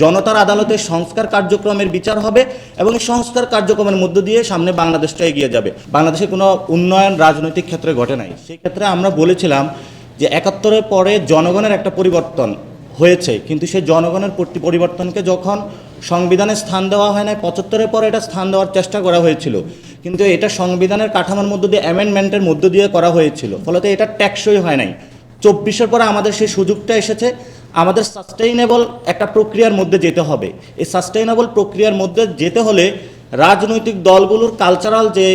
জনতার আদালতে সংস্কার কার্যক্রমের বিচার হবে এবং এই সংস্কার কার্যক্রমের মধ্য দিয়ে সামনে বাংলাদেশটা এগিয়ে যাবে। বাংলাদেশে কোনো উন্নয়ন রাজনৈতিক ক্ষেত্রে ঘটে নাই। সেই ক্ষেত্রে আমরা বলেছিলাম যে ৭১-এর পরে জনগণের একটা পরিবর্তন হয়েছে, কিন্তু সেই জনগণের পরিবর্তনকে যখন সংবিধানে স্থান দেওয়া হয় না, ৭৫-এর পরে এটা স্থান দেওয়ার চেষ্টা করা হয়েছিল, কিন্তু এটা সংবিধানের কাঠামোর মধ্য দিয়ে অ্যামেন্ডমেন্টের মধ্য দিয়ে করা হয়েছিল, ফলত এটা টেকসই হয় নাই। ২৪-এর পরে আমাদের সেই সুযোগটা এসেছে। আমাদের সাস্টেইনেবল একটা প্রক্রিয়ার মধ্যে যেতে হবে। এই সাস্টেইনেবল প্রক্রিয়ার মধ্যে যেতে হলে রাজনৈতিক দলগুলোর কালচারাল যে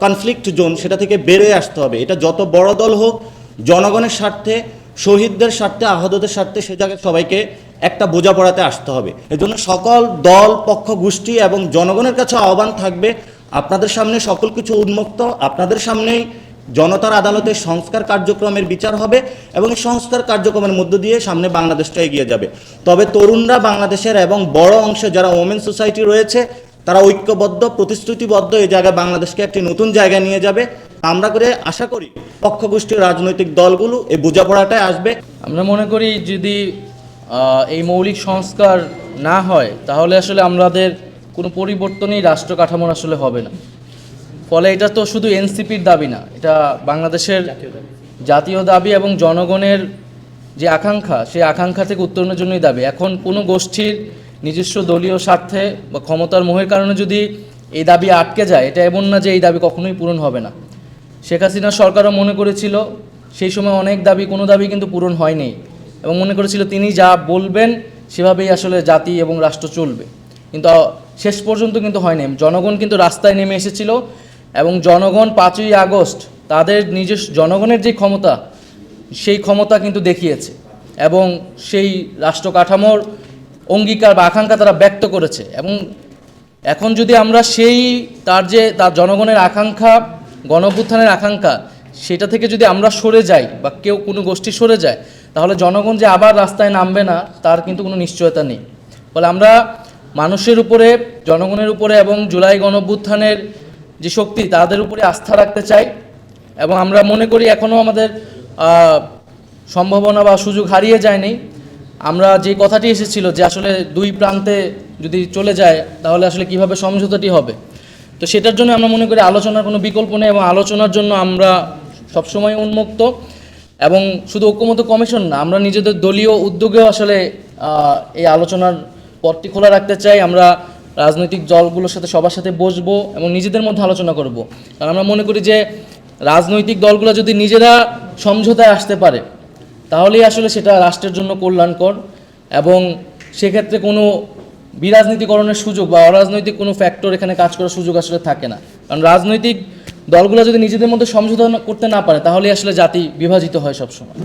কনফ্লিক্ট জোন সেটা থেকে বেরোয় আসতে হবে। এটা যত বড় দল হোক, জনগণের স্বার্থে, শহীদদের স্বার্থে, আহতদের স্বার্থে সে জায়গায় সবাইকে একটা বোঝাপড়াতে আসতে হবে। এজন্য সকল দল, পক্ষ, গোষ্ঠী এবং জনগণের কাছে আহ্বান থাকবে, আপনাদের সামনে সকল কিছু উন্মুক্ত, আপনাদের সামনেই জনতার আদালতে সংস্কার কার্যক্রমের বিচার হবে এবং এই সংস্কার কার্যক্রমের মধ্য দিয়ে সামনে বাংলাদেশটা এগিয়ে যাবে। তবে তরুণরা বাংলাদেশের এবং বড় অংশে যারা ওমেন সোসাইটি রয়েছে তারা ঐক্যবদ্ধ, প্রতিশ্রুতিবদ্ধ এই জায়গায় বাংলাদেশকে একটি নতুন জায়গায় নিয়ে যাবে। আমরা আশা করি পক্ষ গোষ্ঠীর রাজনৈতিক দলগুলো এই বোঝাপড়াটায় আসবে। আমরা মনে করি যদি এই মৌলিক সংস্কার না হয় তাহলে আসলে আমাদের কোনো পরিবর্তনই রাষ্ট্র কাঠামোর আসলে হবে না। ফলে এটা তো শুধু এনসিপির দাবি না, এটা বাংলাদেশের জাতীয় দাবি এবং জনগণের যে আকাঙ্ক্ষা, সেই আকাঙ্ক্ষা থেকে উত্তরণের জন্যই দাবি। এখন কোনো গোষ্ঠীর নিজস্ব দলীয় স্বার্থে বা ক্ষমতার মোহের কারণে যদি এই দাবি আটকে যায়, এটা এমন না যে এই দাবি কখনোই পূরণ হবে না। শেখ হাসিনা সরকারও মনে করেছিল সেই সময় অনেক দাবি, কোনো দাবি কিন্তু পূরণ হয়নি, এবং মনে করেছিল তিনি যা বলবেন সেভাবেই আসলে জাতি এবং রাষ্ট্র চলবে, কিন্তু শেষ পর্যন্ত কিন্তু হয়নি। জনগণ কিন্তু রাস্তায় নেমে এসেছিল এবং জনগণ ৫ই আগস্ট তাদের নিজস্ব জনগণের যে ক্ষমতা, সেই ক্ষমতা কিন্তু দেখিয়েছে এবং সেই রাষ্ট্র কাঠামোর অঙ্গীকার বা আকাঙ্ক্ষা তারা ব্যক্ত করেছে। এবং এখন যদি আমরা তার জনগণের আকাঙ্ক্ষা, গণঅভ্যুত্থানের আকাঙ্ক্ষা, সেটা থেকে যদি আমরা সরে যাই বা কেউ কোনো গোষ্ঠী সরে যায়, তাহলে জনগণ যে আবার রাস্তায় নামবে না তার কিন্তু কোনো নিশ্চয়তা নেই। ফলে আমরা মানুষের উপরে, জনগণের উপরে এবং জুলাই গণঅভ্যুত্থানের যে শক্তি তাদের উপরে আস্থা রাখতে চাই। এবং আমরা মনে করি এখনও আমাদের সম্ভাবনা বা সুযোগ হারিয়ে যায়নি। আমরা যে কথাটি এসেছিল যে আসলে দুই প্রান্তে যদি চলে যায় তাহলে আসলে কিভাবে সমঝোতাটি হবে, তো সেটার জন্য আমরা মনে করি আলোচনার কোনো বিকল্প নেই এবং আলোচনার জন্য আমরা সবসময় উন্মুক্ত। এবং শুধু ঐক্যমত্য কমিশন না, আমরা নিজেদের দলীয় উদ্যোগেও আসলে এই আলোচনার পথটি খোলা রাখতে চাই। আমরা রাজনৈতিক দলগুলোর সাথে সবার সাথে বসবো এবং নিজেদের মধ্যে আলোচনা করব। কারণ আমরা মনে করি যে রাজনৈতিক দলগুলো যদি নিজেরা সমঝোতায় আসতে পারে তাহলেই আসলে সেটা রাষ্ট্রের জন্য কল্যাণকর, এবং সেক্ষেত্রে কোনো বিরাজনীতিকরণের সুযোগ বা অরাজনৈতিক কোনো ফ্যাক্টর এখানে কাজ করার সুযোগ আসলে থাকে না। কারণ রাজনৈতিক দলগুলো যদি নিজেদের মধ্যে সমঝোতা করতে না পারে তাহলেই আসলে জাতি বিভাজিত হয় সবসময়।